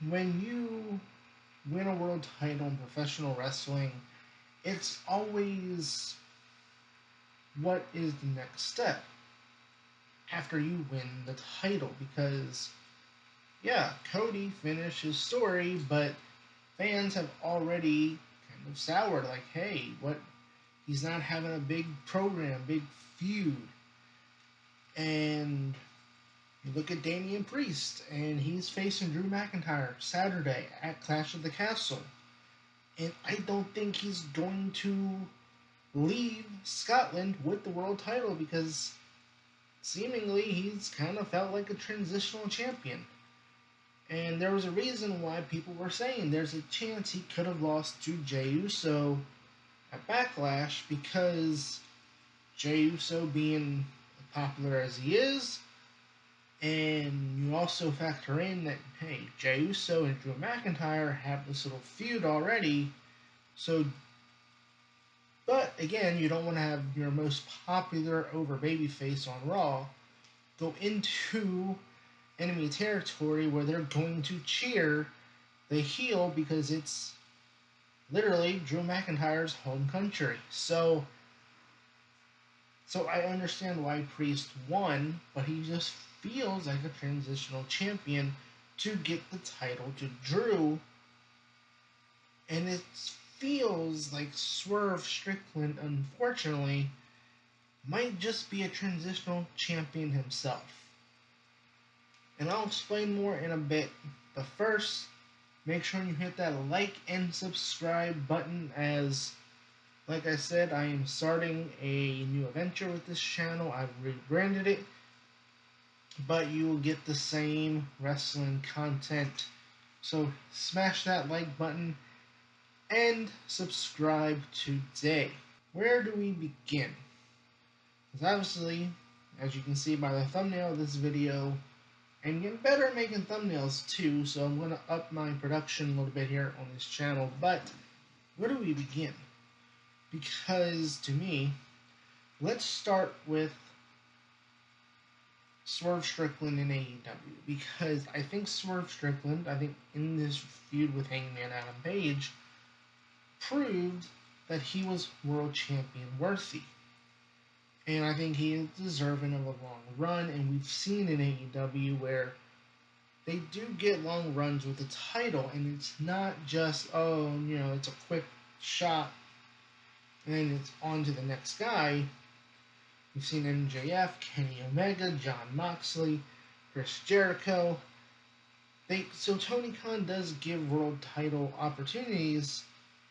when you win a world title in professional wrestling, it's always what is the next step after you win the title. Because, yeah, Cody finished his story, but fans have already kind of soured, like, hey, what? He's not having a big program, big feud. And you look at Damian Priest, and he's facing Drew McIntyre Saturday at Clash of the Castle. And I don't think he's going to leave Scotland with the world title because seemingly he's kind of felt like a transitional champion. And there was a reason why people were saying there's a chance he could have lost to Jey Uso at Backlash because Jey Uso being popular as he is, and you also factor in that, hey, Jey Uso and Drew McIntyre have this little feud already, so, but again, you don't want to have your most popular over babyface on Raw go into enemy territory where they're going to cheer the heel because it's literally Drew McIntyre's home country. So I understand why Priest won, but he just feels like a transitional champion to get the title to Drew. And it feels like Swerve Strickland, unfortunately, might just be a transitional champion himself. And I'll explain more in a bit, but first, make sure you hit that like and subscribe button as, like I said, I am starting a new adventure with this channel. I've rebranded it, but you will get the same wrestling content. So smash that like button and subscribe today. Where do we begin? Because obviously, as you can see by the thumbnail of this video, I'm getting better at making thumbnails too, so I'm going to up my production a little bit here on this channel. But where do we begin? Because to me, let's start with Swerve Strickland in AEW, because I think Swerve Strickland, I think in this feud with Hangman Adam Page, proved that he was world champion worthy. And I think he is deserving of a long run, and we've seen in AEW where they do get long runs with the title, and it's not just, oh, it's a quick shot and then it's on to the next guy. We've seen MJF, Kenny Omega, Jon Moxley, Chris Jericho. So Tony Khan does give world title opportunities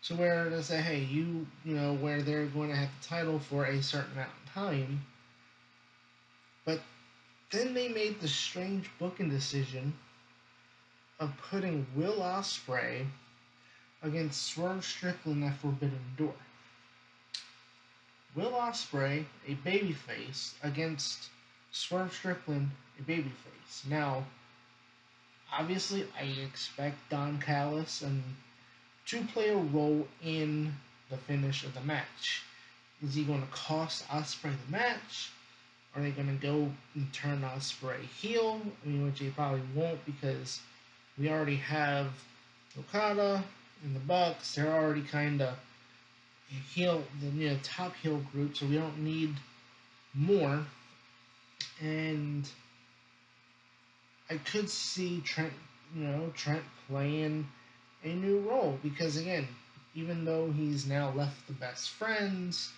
to where they say, hey, where they're going to have the title for a certain amount of time. But then they made the strange booking decision of putting Will Ospreay against Swerve Strickland at Forbidden Door. Will Ospreay, a babyface, against Swerve Strickland, a babyface. Now, obviously, I expect Don Callis to play a role in the finish of the match. Is he going to cost Ospreay the match? Are they going to go and turn Ospreay heel? Which they probably won't because we already have Okada and the Bucks. They're already kind of the top heel group, so we don't need more. And I could see Trent playing a new role because again, even though he's now left the best friends,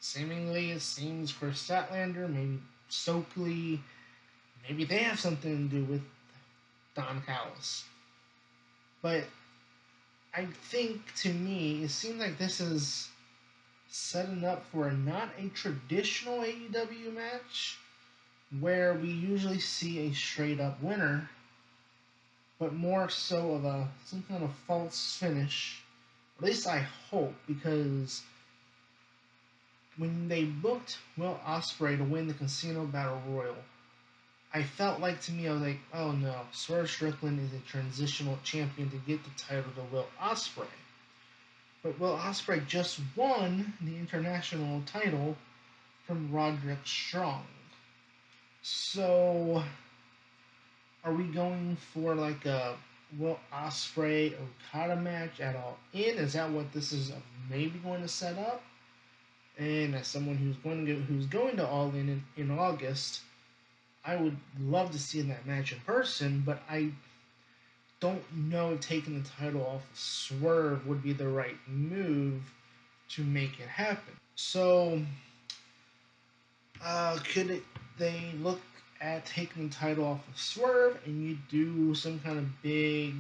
seemingly it seems Chris Statlander, maybe Stokely, maybe they have something to do with Don Callis. But I think to me, it seems like this is setting up for not a traditional AEW match where we usually see a straight up winner, but more so of some kind of false finish. At least I hope, because when they booked Will Ospreay to win the Casino Battle Royal, I felt like to me, I was like, oh no, Swerve Strickland is a transitional champion to get the title to Will Ospreay. But Will Ospreay just won the international title from Roderick Strong. So, are we going for like a Will Ospreay Okada match at All In? Is that what this is maybe going to set up? And as someone who's going to All In August, I would love to see that match in person, but I don't know if taking the title off of Swerve would be the right move to make it happen. So, they look at taking the title off of Swerve and you do some kind of big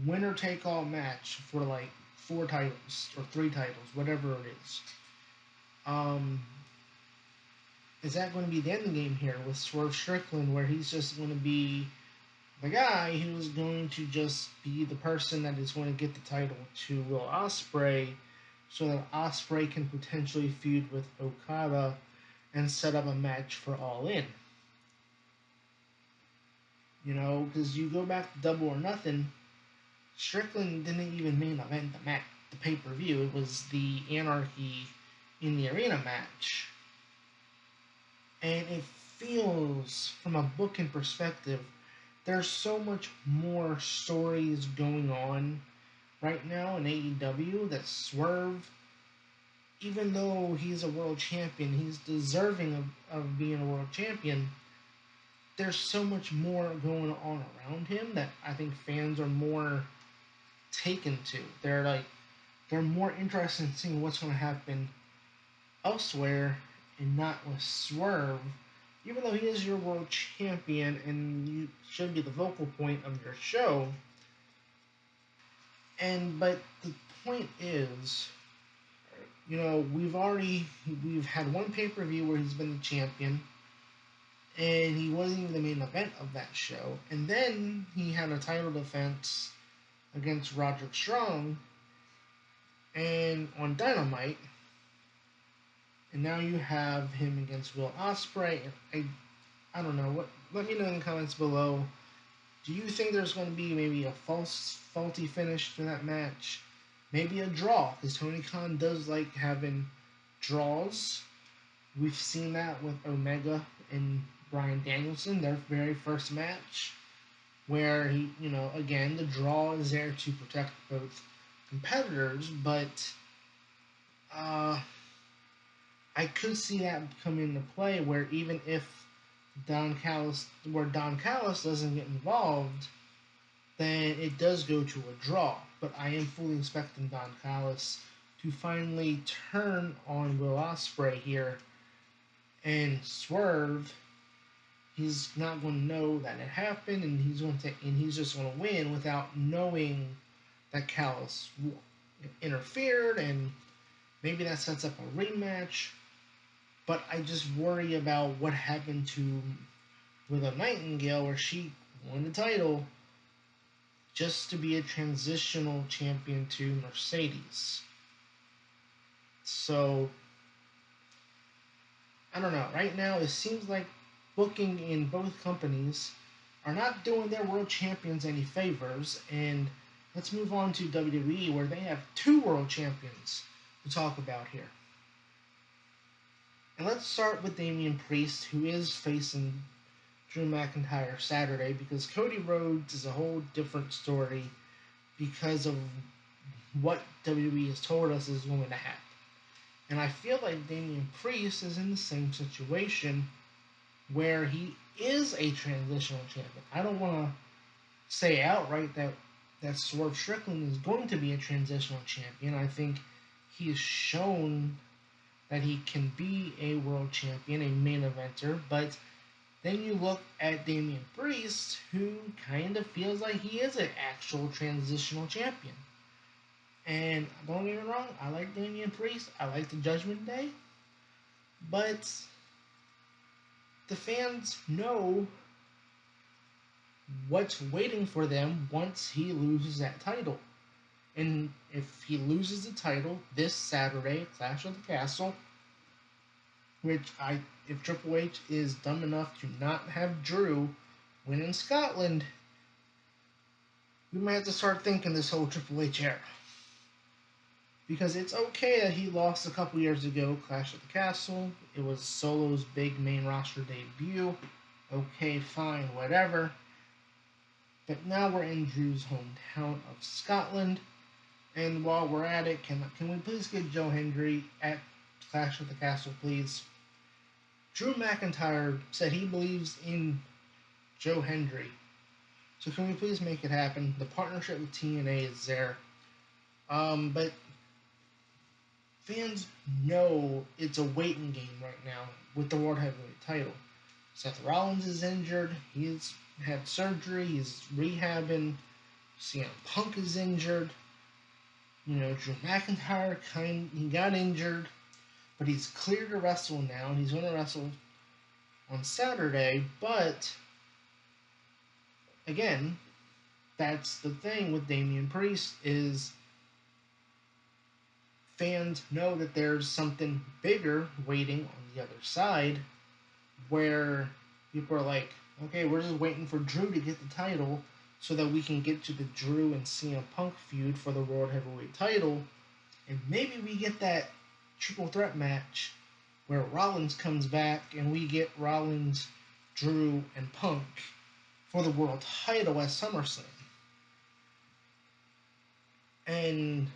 winner take all match for like 4 titles or 3 titles, whatever it is. Is that going to be the end game here with Swerve Strickland, where he's just going to be the guy who's going to just be the person that is going to get the title to Will Ospreay, so that Ospreay can potentially feud with Okada and set up a match for All In? You know, because you go back to Double or Nothing, Strickland didn't even main event the pay per view. It was the Anarchy in the Arena match, and it feels, from a booking perspective, there's so much more stories going on right now in AEW that Swerve, even though he's a world champion, he's deserving of being a world champion. There's so much more going on around him that I think fans are more taken to. They're more interested in seeing what's going to happen elsewhere and not with Swerve, even though he is your world champion and you should be the focal point of your show. But the point is, you know, we've had one pay per view where he's been the champion, and he wasn't even the main event of that show. And then he had a title defense against Roderick Strong, and on Dynamite, and now you have him against Will Ospreay. I don't know. Let me know in the comments below. Do you think there's going to be maybe a faulty finish to that match? Maybe a draw, because Tony Khan does like having draws. We've seen that with Omega and Bryan Danielson, their very first match, where again, the draw is there to protect both competitors, but I could see that come into play where even if Don Callis doesn't get involved, then it does go to a draw. But I am fully expecting Don Callis to finally turn on Will Ospreay here, and Swerve, he's not going to know that it happened, and he's just going to win without knowing that Callis interfered, and maybe that sets up a rematch. But I just worry about what happened to Willow Nightingale, where she won the title just to be a transitional champion to Mercedes. So, I don't know. Right now, it seems like booking in both companies are not doing their world champions any favors. And let's move on to WWE, where they have 2 world champions to talk about here. And let's start with Damian Priest, who is facing Drew McIntyre Saturday, because Cody Rhodes is a whole different story because of what WWE has told us is going to happen. And I feel like Damian Priest is in the same situation where he is a transitional champion. I don't want to say outright that Swerve Strickland is going to be a transitional champion. I think he has shown that he can be a world champion, a main eventer, but then you look at Damian Priest, who kind of feels like he is an actual transitional champion. And don't get me wrong, I like Damian Priest, I like the Judgment Day, but the fans know what's waiting for them once he loses that title. And if he loses the title this Saturday, Clash of the Castle, if Triple H is dumb enough to not have Drew win in Scotland, we might have to start thinking this whole Triple H era. Because it's okay that he lost a couple years ago, Clash of the Castle. It was Solo's big main roster debut. Okay, fine, whatever. But now we're in Drew's hometown of Scotland. And while we're at it, can we please get Joe Hendry at Clash of the Castle, please? Drew McIntyre said he believes in Joe Hendry. So can we please make it happen? The partnership with TNA is there. But fans know it's a waiting game right now with the World Heavyweight title. Seth Rollins is injured. He's had surgery. He's rehabbing. CM Punk is injured. Drew McIntyre he got injured, but he's cleared to wrestle now, and he's going to wrestle on Saturday. But again, that's the thing with Damian Priest is fans know that there's something bigger waiting on the other side, where people are like, okay, we're just waiting for Drew to get the title so that we can get to the Drew and CM Punk feud for the World Heavyweight title, and maybe we get that triple threat match where Rollins comes back and we get Rollins, Drew, and Punk for the world title at SummerSlam. And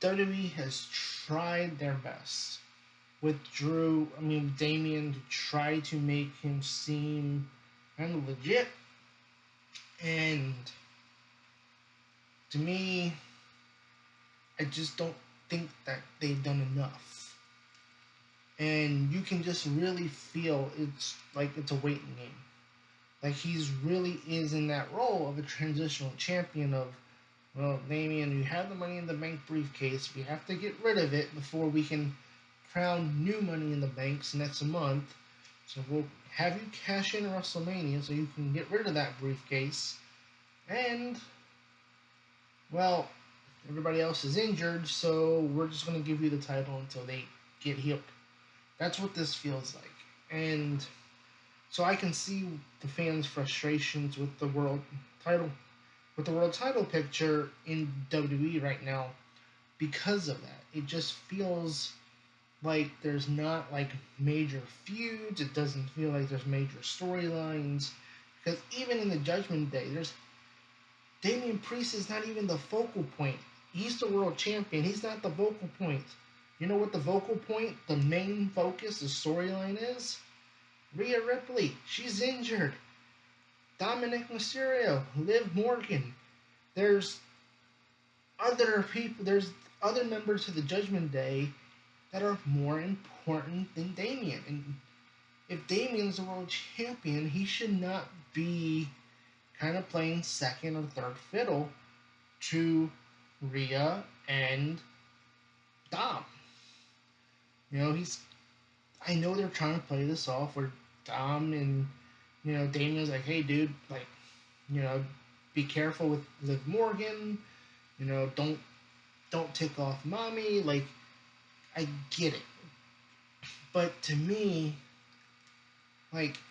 WWE has tried their best with Damian, to try to make him seem kind of legit. And to me, I just don't think that they've done enough. And you can just really feel it's a waiting game. Like he's really is in that role of a transitional champion of, well, Damian, you have the Money in the Bank briefcase. We have to get rid of it before we can crown new Money in the Banks next month. So we'll have you cash in WrestleMania so you can get rid of that briefcase. And, well, everybody else is injured, so we're just going to give you the title until they get healed. That's what this feels like. And so I can see the fans' frustrations with the world title picture in WWE right now because of that. It just feels like there's not major feuds. It doesn't feel like there's major storylines. Because even in the Judgment Day, Damian Priest is not even the focal point. He's the world champion. He's not the vocal point. You know what the vocal point, the main focus, the storyline is? Rhea Ripley. She's injured. Dominic Mysterio. Liv Morgan. There's other people. There's other members of the Judgment Day that are more important than Damian. And if Damian's the world champion, he should not be kind of playing second or third fiddle to Rhea and Dom. I know they're trying to play this off where Dom and, Damian's like, hey, dude, be careful with Liv Morgan. Don't tick off mommy. I get it. But to me,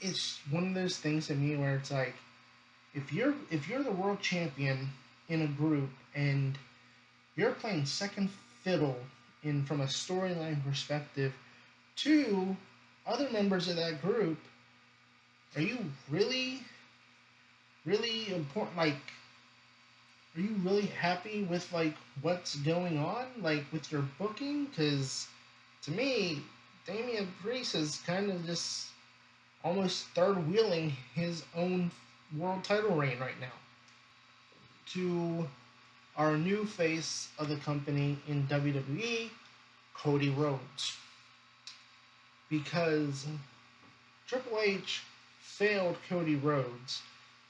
it's one of those things to me where it's like, if you're the world champion in a group and you're playing second fiddle from a storyline perspective to other members of that group, are you really, really important? Are you really happy with what's going on with your booking? Because to me, Damian Priest is kind of just almost third wheeling his own world title reign right now to our new face of the company in WWE, Cody Rhodes. Because Triple H failed Cody Rhodes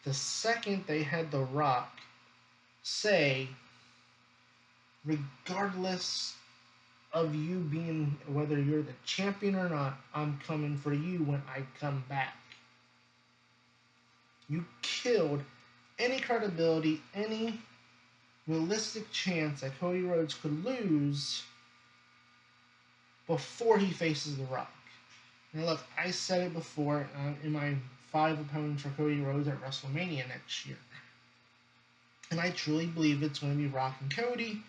the second they had The Rock say, regardless of you being, whether you're the champion or not, I'm coming for you when I come back. You killed any credibility, any realistic chance that Cody Rhodes could lose before he faces The Rock. Now look, I said it before in my 5 opponents for Cody Rhodes at WrestleMania next year. And I truly believe it's going to be Rock and Cody.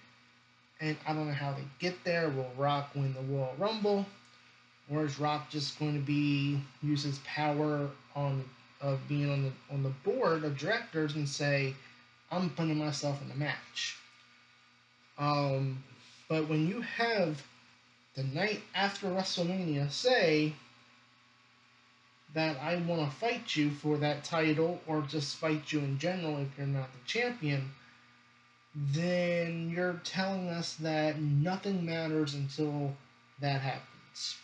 And I don't know how they get there. Will Rock win the Royal Rumble? Or is Rock just going to use his power on of being on the board of directors and say, I'm putting myself in the match. Um, but when you have the night after WrestleMania say that I want to fight you for that title or just fight you in general if you're not the champion, then you're telling us that nothing matters until that happens.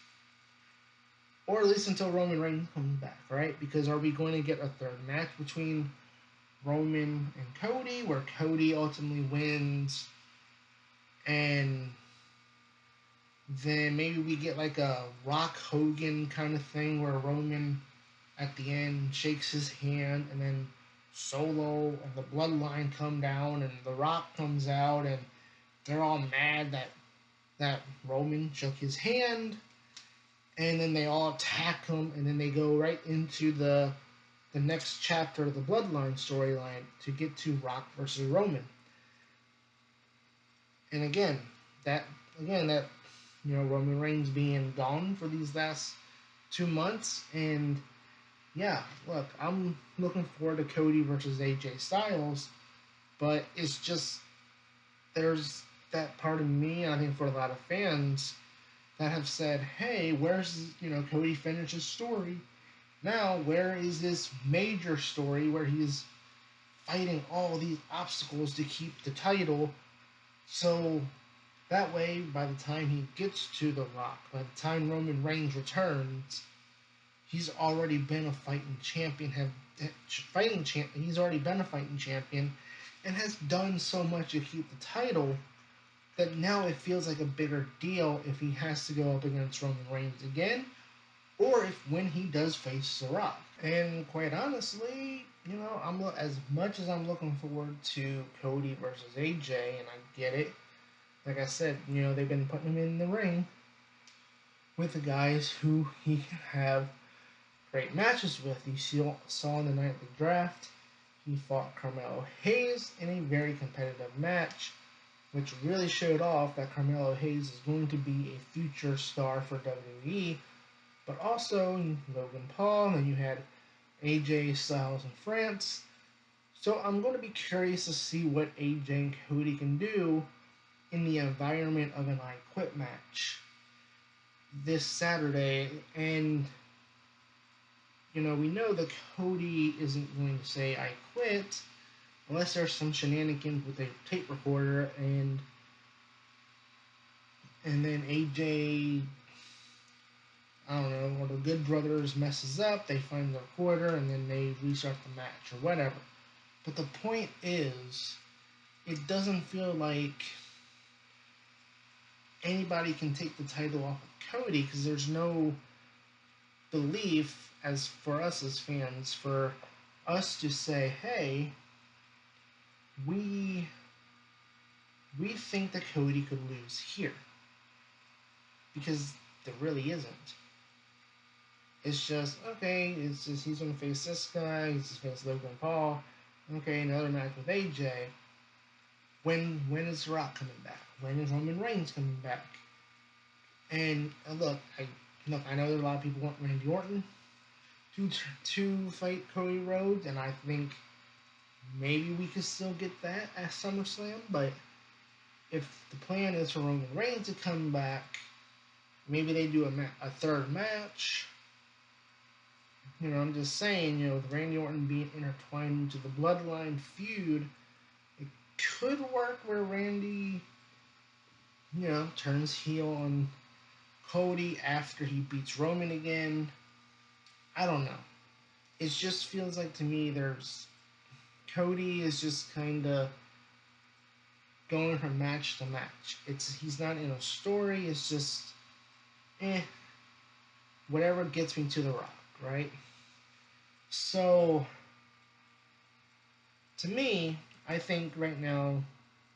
Or at least until Roman Reigns comes back, right? Because are we going to get a third match between Roman and Cody where Cody ultimately wins and then maybe we get like a Rock Hogan kind of thing where Roman at the end shakes his hand and then Solo and the Bloodline come down and The Rock comes out and they're all mad that Roman shook his hand and then they all attack him and then they go right into the next chapter of the Bloodline storyline to get to Rock versus Roman. And that that Roman Reigns being gone for these last 2 months and yeah, look, I'm looking forward to Cody versus AJ Styles, but it's just there's that part of me, and I think for a lot of fans that have said, "Hey, where's Cody finished his story? Now, where is this major story where he's fighting all these obstacles to keep the title?" So that way, by the time he gets to The Rock, by the time Roman Reigns returns, he's already been a fighting champion. He's already been a fighting champion, and has done so much to keep the title that now it feels like a bigger deal if he has to go up against Roman Reigns again, or if when he does face The Rock. And quite honestly, I'm as much as I'm looking forward to Cody versus AJ, and I get it. Like I said, they've been putting him in the ring with the guys who he can have great matches with. You saw in the night of the draft, he fought Carmelo Hayes in a very competitive match, which really showed off that Carmelo Hayes is going to be a future star for WWE. But also Logan Paul, and you had AJ Styles in France. So I'm going to be curious to see what AJ and Cody can do in the environment of an I Quit match this Saturday. And we know that Cody isn't going to say I quit unless there's some shenanigans with a tape recorder and then AJ, I don't know, or the Good Brothers messes up, they find the recorder and then they restart the match or whatever. But the point is, it doesn't feel like anybody can take the title off of Cody because there's no belief as for us as fans for us to say, hey, we think that Cody could lose here. Because there really isn't. It's just, okay, he's gonna face this guy, he's gonna face Logan Paul, okay, another match with AJ. When is The Rock coming back? When is Roman Reigns coming back? And look, I know that a lot of people want Randy Orton to fight Cody Rhodes, and I think maybe we could still get that at SummerSlam, but if the plan is for Roman Reigns to come back, maybe they do a third match. I'm just saying, with Randy Orton being intertwined into the Bloodline feud, it could work where Randy, turns heel on Cody after he beats Roman again. I don't know. It just feels like to me Cody is just kind of going from match to match. He's not in a story. It's just, whatever gets me to The Rock, right? So, to me, I think right now,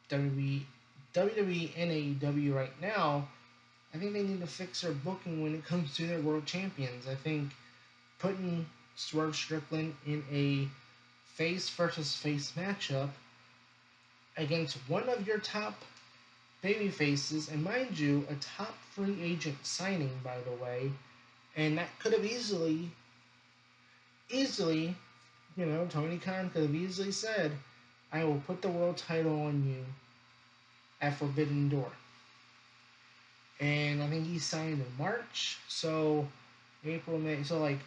WWE and AEW right now, I think they need to fix their booking when it comes to their world champions. I think putting Swerve Strickland in a face versus face matchup against one of your top baby faces, and mind you, a top free agent signing, by the way, and that could have easily, Tony Khan could have easily said, I will put the world title on you at Forbidden Door. And I think he signed in March. So April, May. So like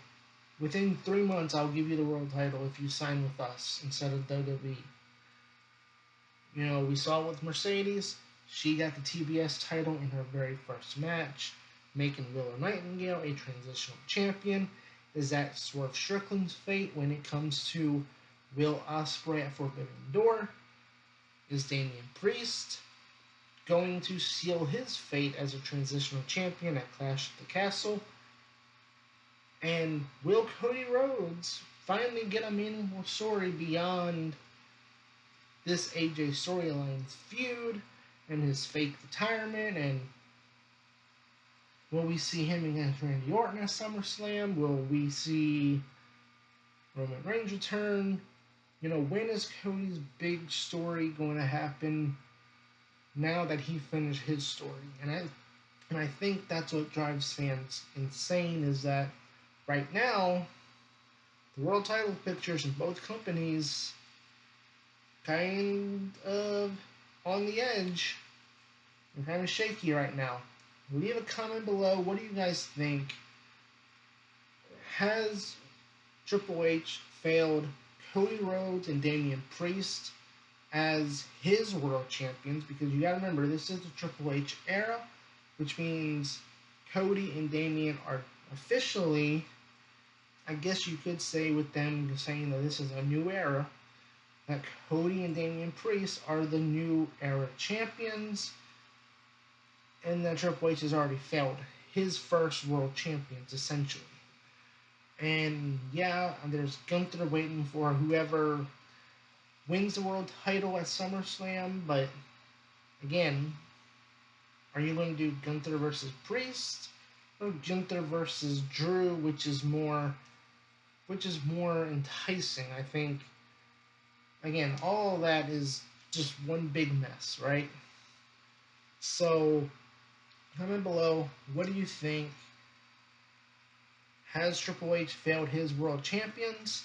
within 3 months, I'll give you the world title if you sign with us instead of WWE. We saw with Mercedes, she got the TBS title in her very first match, making Willow Nightingale a transitional champion. Is that Swerve Strickland's fate when it comes to Will Ospreay at Forbidden Door? Is Damian Priest going to seal his fate as a transitional champion at Clash at the Castle? And will Cody Rhodes finally get a meaningful story beyond this AJ storyline's feud and his fake retirement? And will we see him against Randy Orton at SummerSlam? Will we see Roman Reigns return? When is Cody's big story going to happen now that he finished his story? And I think that's what drives fans insane, is that right now the world title pictures in both companies kind of on the edge and kind of shaky right now. Leave a comment below. What do you guys think? Has Triple H failed Cody Rhodes and Damian Priest as his world champions? Because you gotta remember, this is the Triple H era, which means Cody and Damian are officially, I guess you could say with them saying that this is a new era, that Cody and Damian Priest are the new era champions, and that Triple H has already failed his first world champions, essentially. And yeah, there's Gunther waiting for whoever wins the world title at SummerSlam, but again, are you going to do Gunther versus Priest, or Gunther versus Drew, which is more enticing? I think, again, all of that is just one big mess, right? So comment below, what do you think? Has Triple H failed his world champions?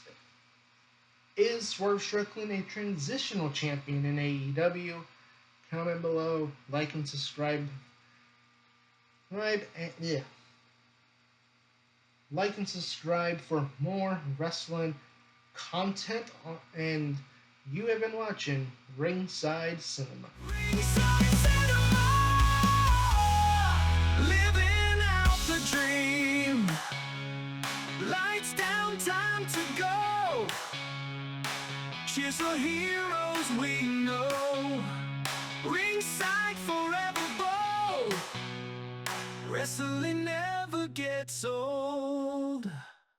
Is Swerve Strickland a transitional champion in AEW? Comment below, like and subscribe. Like and subscribe for more wrestling content. And you have been watching Ringside Cinema. Ringside Cinema, living out the dream. Lights down, time to go. Cheers for heroes we know. Ringside forever bold. Wrestling never gets old.